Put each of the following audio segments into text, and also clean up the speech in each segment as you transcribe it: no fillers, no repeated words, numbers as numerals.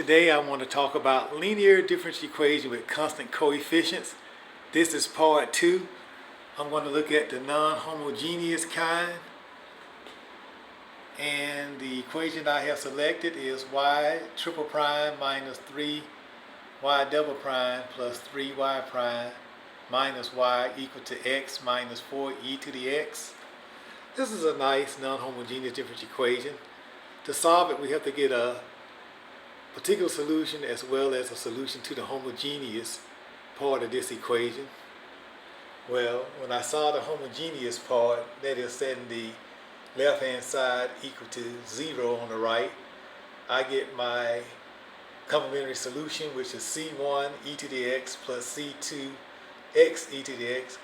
Today I want to talk about linear differential equation with constant coefficients. This is part 2. I'm going to look at the non-homogeneous kind. And the equation I have selected is y triple prime minus 3y double prime plus 3y prime minus y equal to x minus 4e to the x. This is a nice non-homogeneous differential equation. To solve it, we have to get a particular solution as well as a solution to the homogeneous part of this equation. Well, when I saw the homogeneous part, that is setting the left hand side equal to 0 on the right, I get my complementary solution, which is c1 e to the x plus c2 x e to the x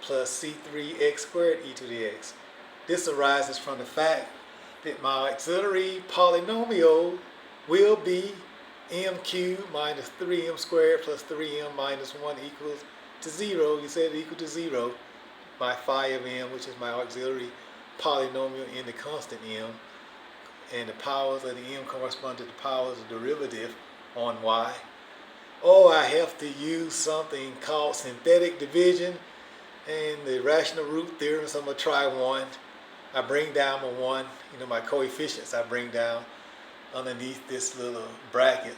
plus c3 x squared e to the x. This arises from the fact that my auxiliary polynomial will be m cubed minus 3m squared plus 3m minus 1 equals to 0. You said it equal to 0. My phi of m, which is my auxiliary polynomial in the constant m, and the powers of the m correspond to the powers of derivative on y. Oh, I have to use something called synthetic division and the rational root theorem, so I'm going to try one. I bring down my 1, my coefficients I bring down underneath this little bracket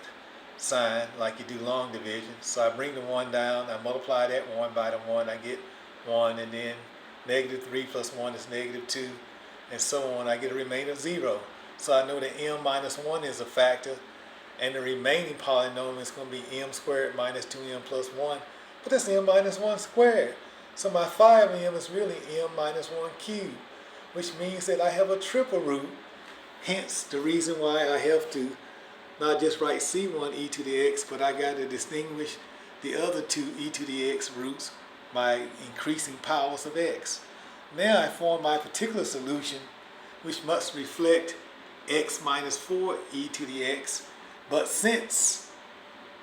sign like you do long division. So I bring the 1 down, I multiply that 1 by the 1, I get 1, and then negative 3 plus 1 is negative 2, and so on. I get a remainder of 0. So I know that m minus 1 is a factor, and the remaining polynomial is going to be m squared minus 2m plus 1, but that's m minus 1 squared. So my phi of m is really m minus 1 cubed, which means that I have a triple root. Hence the reason why I have to not just write c1 e to the x, but I got to distinguish the other two e to the x roots by increasing powers of x. Now I form my particular solution, which must reflect x minus 4 e to the x. But since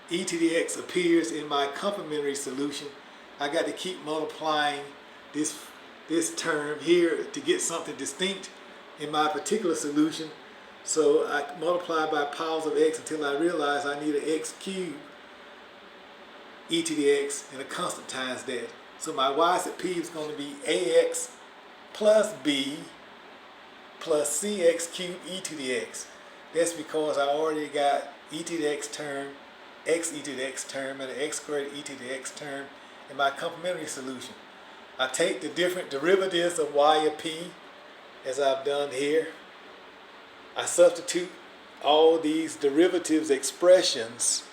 e to the x appears in my complementary solution, I got to keep multiplying this term here to get something distinct in my particular solution. So I multiply by powers of x until I realize I need an x cubed e to the x and a constant times that. So my y sub p is going to be ax plus b plus cx cubed e to the x. That's because I already got e to the x term, x e to the x term, and an x squared e to the x term in my complementary solution. I take the different derivatives of y of p, as I've done here. I substitute all these derivatives expressions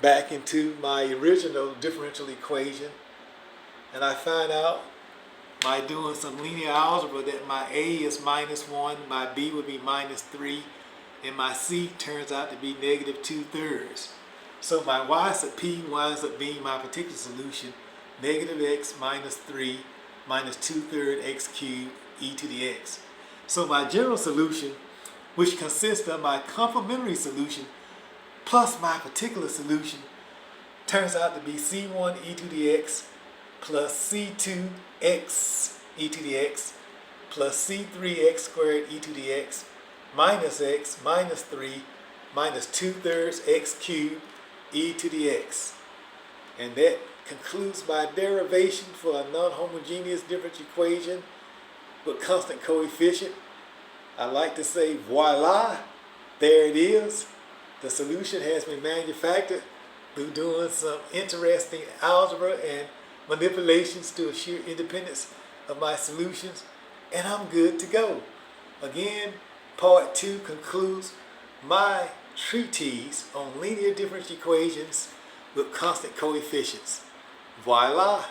back into my original differential equation, and I find out by doing some linear algebra that my a is minus 1, my b would be minus 3, and my c turns out to be negative 2/3. So my y sub p winds up being my particular solution, negative x minus 3 minus 2/3 x cubed e to the x. So my general solution, which consists of my complementary solution plus my particular solution, turns out to be c1 e to the x plus c2 x e to the x plus c3 x squared e to the x minus x minus 3 minus 2/3 x cubed e to the x. And that concludes my derivation for a non-homogeneous differential equation with constant coefficient. I like to say voila, there it is. The solution has been manufactured through doing some interesting algebra and manipulations to assure independence of my solutions, and I'm good to go. Again, part 2 concludes my treatise on linear differential equations with constant coefficients. Voila!